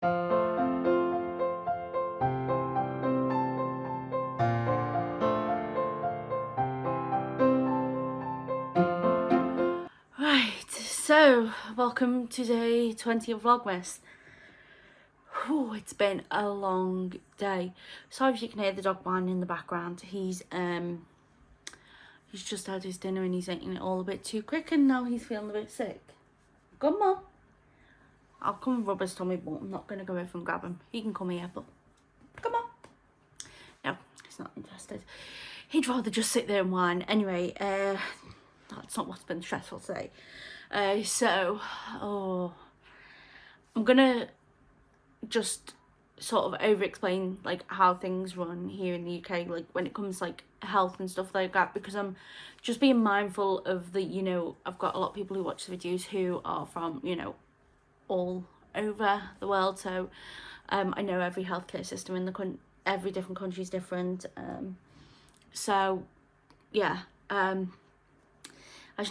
Right, so welcome to day 20 of Vlogmas. Whew, it's been a long day. Sorry if you can hear the dog whining in the background. He's just had his dinner and he's eating it all a bit too quick, and now he's feeling a bit sick. Come on. I'll come and rub his tummy, but I'm not going to go over and grab him. He can come here, but come on. No, he's not interested. He'd rather just sit there and whine. Anyway, that's not what's been stressful today. I'm gonna just sort of over explain like how things run here in the UK, like when it comes to like health and stuff like that, because I'm just being mindful of the, you know, I've got a lot of people who watch the videos who are from, you know, all over the world. So I know every healthcare system in the every different country is different. So yeah, as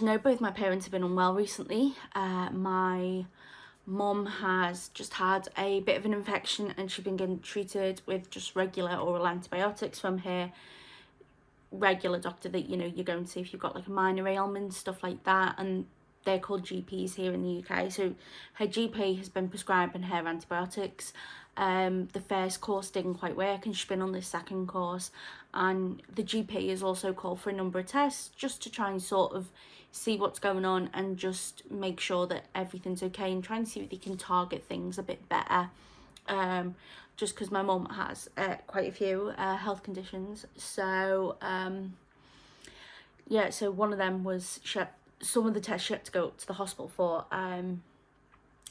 you know, both my parents have been unwell recently. My mum has just had a bit of an infection and she's been getting treated with just regular oral antibiotics from her regular doctor that, you know, you're going to see if you've got like a minor ailment, stuff like that, and they're called GPs here in the UK. So her GP has been prescribing her antibiotics. The first course didn't quite work and she's been on the second course, and the GP has also called for a number of tests just to try and sort of see what's going on and just make sure that everything's okay, and try and see if they can target things a bit better. Just because my mum has quite a few health conditions. So yeah, so one of them was some of the tests she had to go to the hospital for.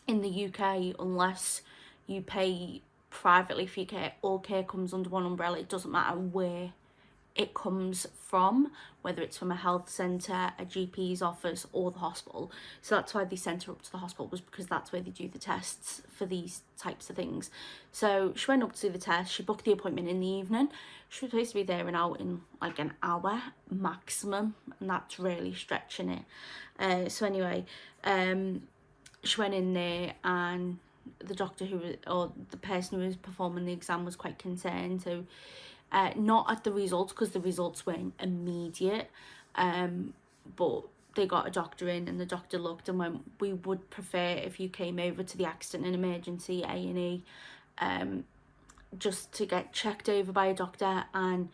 In the UK, unless you pay privately for your care, all care comes under one umbrella. It doesn't matter where it comes from, whether it's from a health centre, a GP's office, or the hospital. So that's why they sent her up to the hospital, was because that's where they do the tests for these types of things. So she went up to do the test. She booked the appointment in the evening. She was supposed to be there and out in like an hour maximum, and that's really stretching it. So anyway, she went in there, and the doctor or the person who was performing the exam was quite concerned. So not at the results, because the results weren't immediate, but they got a doctor in, and the doctor looked and went, we would prefer if you came over to the accident and emergency A&E just to get checked over by a doctor and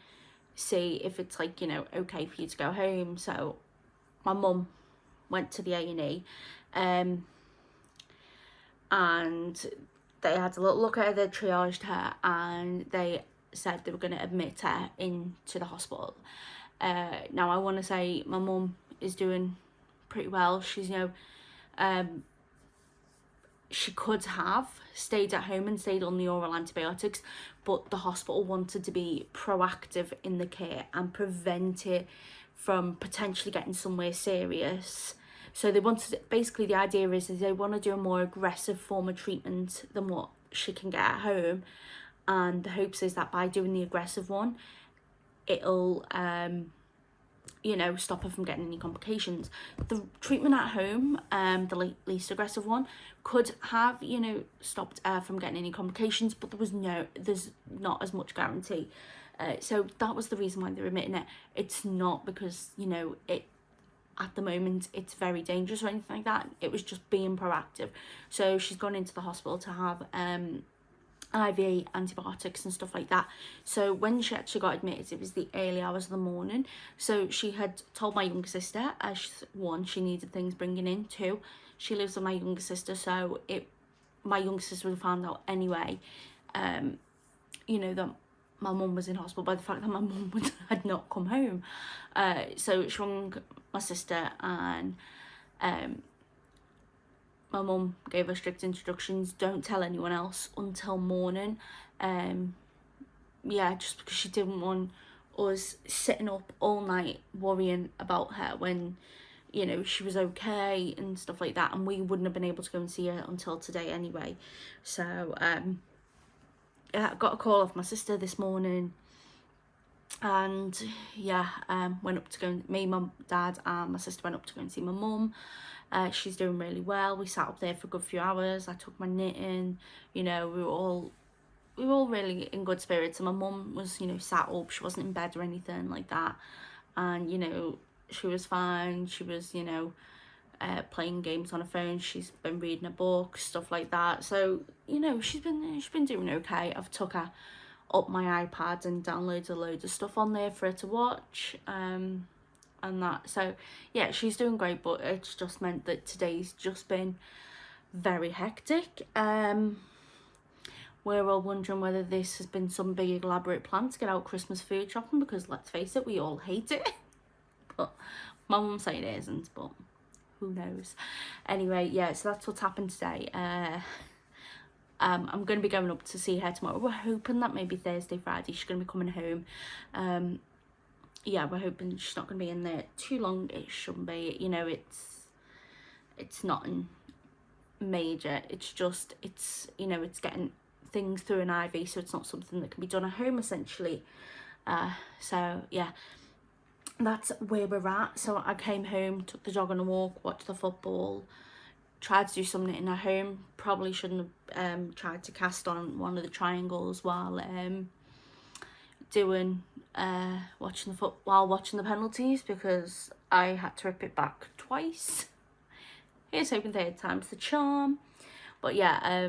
see if it's like, you know, okay for you to go home. So my mum went to the A&E, and they had a little look at her, they triaged her, and they said they were going to admit her into the hospital. Now I want to say my mum is doing pretty well. She's, you know, she could have stayed at home and stayed on the oral antibiotics, but the hospital wanted to be proactive in the care and prevent it from potentially getting somewhere serious. So they wanted, basically the idea is they want to do a more aggressive form of treatment than what she can get at home, and the hopes is that by doing the aggressive one, it'll you know, stop her from getting any complications. The treatment at home, the least aggressive one, could have, you know, stopped her from getting any complications, but there's not as much guarantee. So that was the reason why they're admitting it. It's not because, you know, at the moment it's very dangerous or anything like that. It was just being proactive. So she's gone into the hospital to have IV antibiotics and stuff like that. So when she actually got admitted, it was the early hours of the morning. So she had told my younger sister, one, she needed things bringing in. Two, she lives with my younger sister, so my younger sister would have found out anyway, you know, that my mum was in hospital by the fact that my mum had not come home. So she rang my sister, and my mum gave her strict instructions, don't tell anyone else until morning. Yeah, just because she didn't want us sitting up all night worrying about her when, you know, she was okay and stuff like that, and we wouldn't have been able to go and see her until today anyway. So yeah, I got a call off my sister this morning, and yeah, went up to go, me, mum, dad and my sister went up to go and see my mum. She's doing really well. We sat up there for a good few hours. I took my knitting, you know, we were all really in good spirits, and my mum was, you know, sat up. She wasn't in bed or anything like that, and you know, she was fine. She was, you know, playing games on her phone. She's been reading a book, stuff like that. So you know, she's been doing okay. I've took her up my iPad and downloaded a load of stuff on there for her to watch, and that. So yeah, she's doing great, but it's just meant that today's just been very hectic. We're all wondering whether this has been some big elaborate plan to get out Christmas food shopping, because let's face it, we all hate it. But my mum saying it isn't, but who knows. Anyway, yeah, so that's what's happened today. I'm going to be going up to see her tomorrow. We're hoping that maybe Thursday, Friday, she's going to be coming home. Yeah, we're hoping she's not going to be in there too long. It shouldn't be, you know, it's nothing major. It's just, you know, it's getting things through an IV, so it's not something that can be done at home, essentially. So yeah, that's where we're at. So I came home, took the dog on a walk, watched the football, tried to do some knitting at home. Probably shouldn't have tried to cast on one of the triangles while watching the penalties, because I had to rip it back twice. Here's hoping third time's the charm. But yeah,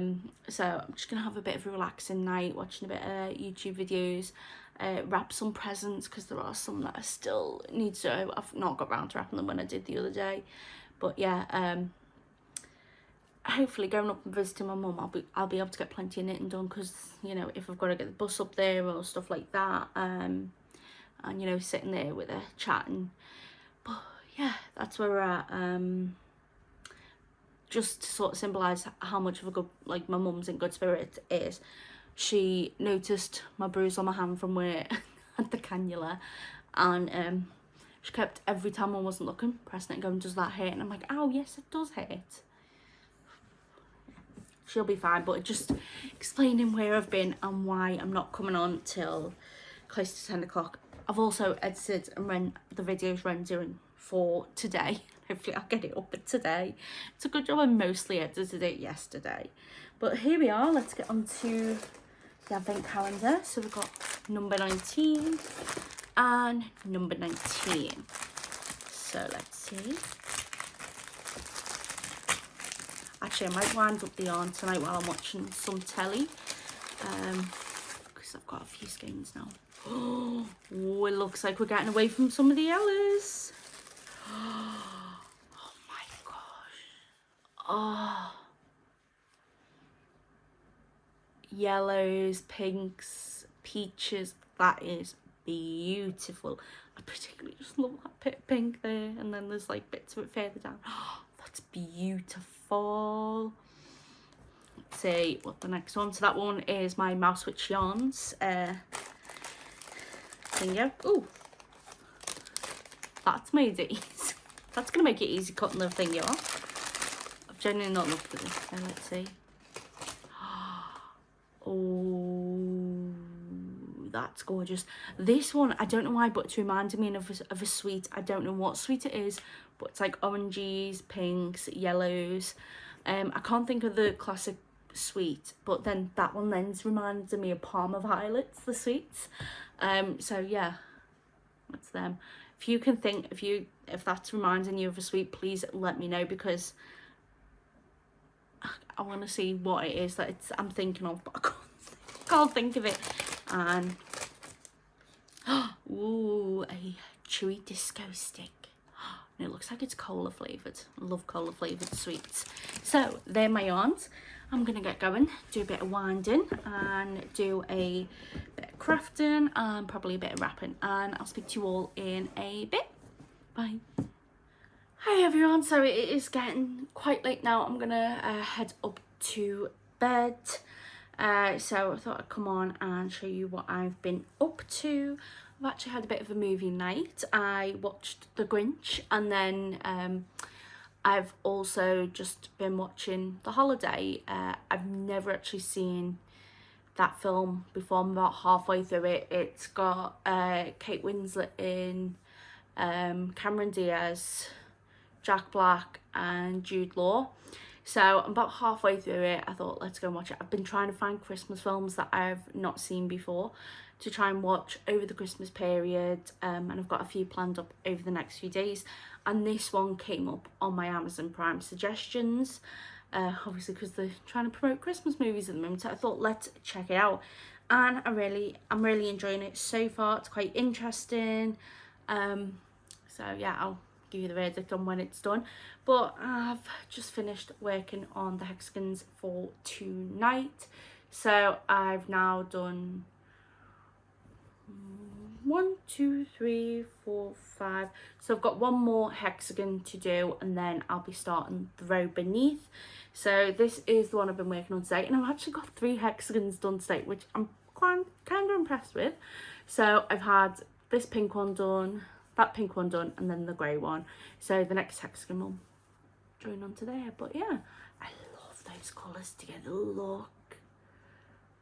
so I'm just gonna have a bit of a relaxing night, watching a bit of YouTube videos, wrap some presents, because there are some that I still need to. I've not got round to wrapping them when I did the other day. But yeah, hopefully going up and visiting my mum, I'll be able to get plenty of knitting done, because you know, if I've got to get the bus up there or stuff like that, and you know, sitting there with her chatting. But yeah, that's where we're at. Just to sort of symbolise how much of a good, like, my mum's in good spirit is, she noticed my bruise on my hand from where I had the cannula, and she kept, every time I wasn't looking, pressing it and going, does that hurt? And I'm like, oh yes, it does hurt. She'll be fine. But just explaining where I've been and why I'm not coming on till close to 10 o'clock. I've also edited and the videos rendering for today. Hopefully I'll get it up today. It's a good job I mostly edited it yesterday. But here we are. Let's get on to the advent calendar. So we've got number 19 and number 19. So let's see. Actually, I might wind up the yarn tonight while I'm watching some telly, because I've got a few skeins now. Oh, it looks like we're getting away from some of the yellows. Oh my gosh. Oh. Yellows, pinks, peaches. That is beautiful. I particularly just love that bit of pink there, and then there's like bits of it further down. Oh, that's beautiful. Let's see what the next one. So that one is my Mouse Witch Yarns. There you go. Ooh, that's made it easy. That's gonna make it easy cutting the thingy off. I've genuinely not looked at this. So let's see. Oh, that's gorgeous. This one, I don't know why, but it's reminding me of a sweet. I don't know what sweet it is, but it's like oranges, pinks, yellows. I can't think of the classic sweet, but then that one then's reminding me of Parma Violets, the sweets. So yeah, that's them. If you can think, if that's reminding you of a sweet, please let me know, because I want to see what it is that I'm thinking of, but I can't think of it. And ooh, a chewy disco stick. And it looks like it's cola flavoured. I love cola flavoured sweets. So they're my yarns. I'm gonna get going, do a bit of winding, and do a bit of crafting, and probably a bit of wrapping. And I'll speak to you all in a bit. Bye. Hi everyone, so it is getting quite late now. I'm gonna head up to bed. So I thought I'd come on and show you what I've been up to. I've actually had a bit of a movie night. I watched The Grinch, and then I've also just been watching The Holiday. I've never actually seen that film before. I'm about halfway through it. It's got Kate Winslet in, Cameron Diaz, Jack Black and Jude Law. So I'm about halfway through it. I thought, let's go and watch it. I've been trying to find Christmas films that I've not seen before to try and watch over the Christmas period, and I've got a few planned up over the next few days, and this one came up on my Amazon Prime suggestions, obviously because they're trying to promote Christmas movies at the moment, so I thought let's check it out, and I'm really enjoying it so far. It's quite interesting, so yeah, I'll give you the verdict on when it's done. But I've just finished working on the hexagons for tonight, so I've now done 1, 2, 3, 4, 5. So I've got one more hexagon to do, and then I'll be starting the row beneath. So this is the one I've been working on today, and I've actually got 3 hexagons done today, which I'm kind of impressed with. So I've had this pink one done, that pink one done, and then the grey one. So the next hexagon will join onto there. But yeah, I love those colours together. Look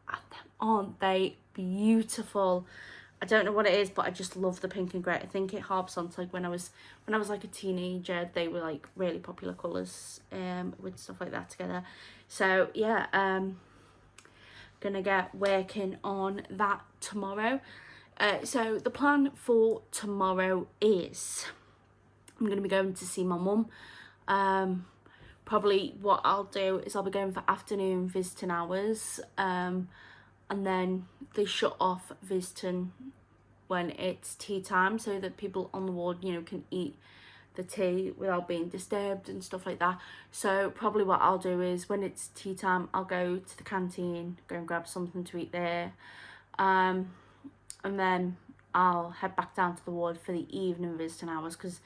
at them, aren't they beautiful? I don't know what it is, but I just love the pink and grey. I think it harps on to like when I was like a teenager, they were like really popular colours with stuff like that together. So yeah, gonna get working on that tomorrow. So the plan for tomorrow is I'm gonna be going to see my mum. Probably what I'll do is I'll be going for afternoon visiting hours, and then they shut off visiting when it's tea time, so that people on the ward, you know, can eat the tea without being disturbed and stuff like that. So probably what I'll do is when it's tea time, I'll go to the canteen, go and grab something to eat there, and then I'll head back down to the ward for the evening visiting hours, because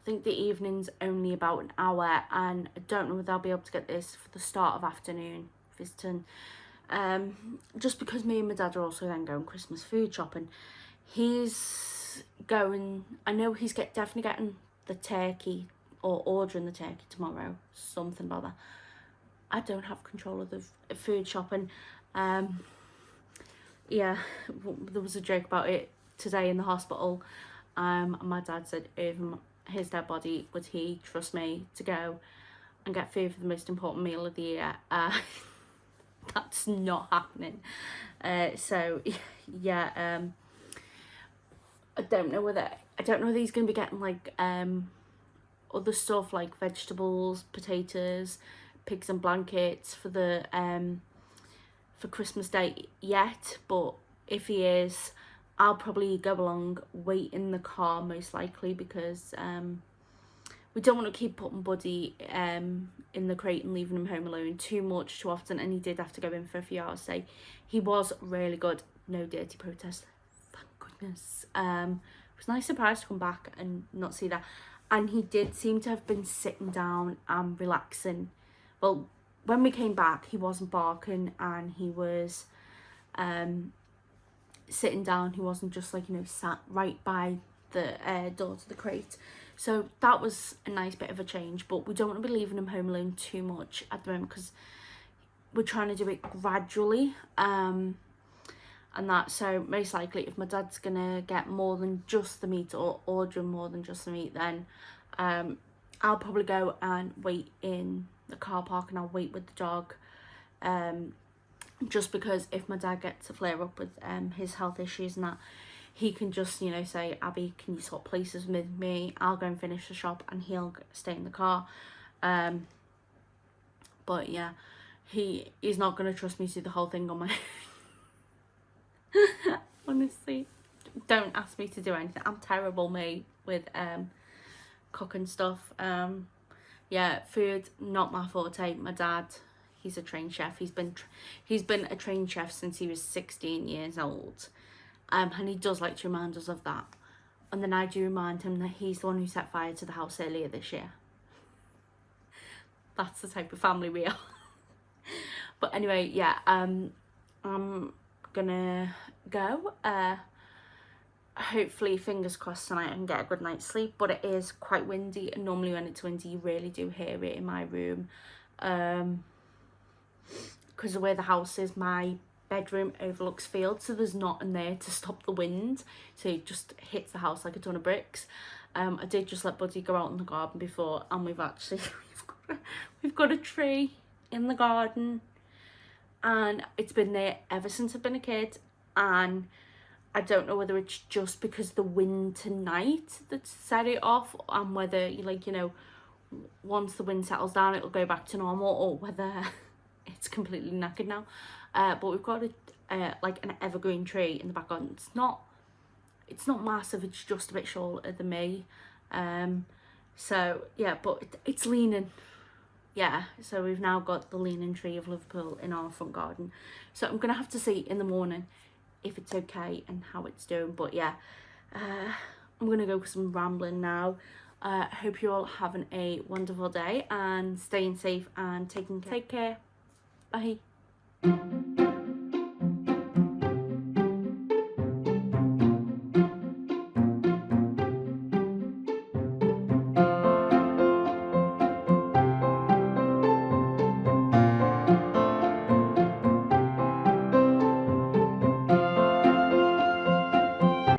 I think the evening's only about an hour, and I don't know whether I'll be able to get this for the start of afternoon visiting, just because me and my dad are also then going Christmas food shopping. He's going, I know he's definitely getting the turkey, or ordering the turkey tomorrow, something about that. I don't have control of the food shopping. Yeah, there was a joke about it today in the hospital. My dad said over his dead body, would he trust me to go and get food for the most important meal of the year? That's not happening. So yeah, I don't know whether he's gonna be getting like other stuff like vegetables, potatoes, pigs and blankets for the for Christmas Day yet, but if he is, I'll probably go along, wait in the car most likely, because we don't want to keep putting Buddy in the crate and leaving him home alone too much too often, and he did have to go in for a few hours today. He was really good, no dirty protest, thank goodness. It was a nice surprise to come back and not see that, and he did seem to have been sitting down and relaxing. Well, when we came back, he wasn't barking, and he was sitting down. He wasn't just like, you know, sat right by the door to the crate. So that was a nice bit of a change, but we don't want to be leaving him home alone too much at the moment, because we're trying to do it gradually, and that. So most likely, if my dad's gonna get more than just the meat, or ordering more than just the meat, then I'll probably go and wait in the car park, and I'll wait with the dog, just because if my dad gets a flare up with his health issues and that, he can just, you know, say, Abby, can you swap places with me? I'll go and finish the shop, and he'll stay in the car. But yeah, he's not gonna trust me to do the whole thing on my honestly, don't ask me to do anything. I'm terrible, me, with cooking stuff. Yeah, food, not my forte. My dad, he's a trained chef. He's been a trained chef since he was 16 years old, and he does like to remind us of that. And then I do remind him that he's the one who set fire to the house earlier this year. That's the type of family we are. But anyway, yeah, I'm gonna go. Hopefully, fingers crossed, tonight I can get a good night's sleep, but it is quite windy, and normally when it's windy you really do hear it in my room, because of where the house is, my bedroom overlooks field, so there's nothing there to stop the wind, so it just hits the house like a ton of bricks. I did just let Buddy go out in the garden before, and we've actually we've got a tree in the garden, and it's been there ever since I've been a kid. And I don't know whether it's just because the wind tonight that set it off, and whether, like, you know, once the wind settles down it'll go back to normal, or whether it's completely knackered now. But we've got like an evergreen tree in the back garden. It's not massive, it's just a bit shorter than me. So yeah, but it's leaning. Yeah, so we've now got the leaning tree of Liverpool in our front garden. So I'm gonna have to see in the morning if it's okay and how it's doing. But yeah, I'm gonna go for some rambling now. Hope you're all having a wonderful day and staying safe and taking care. Take care. Bye.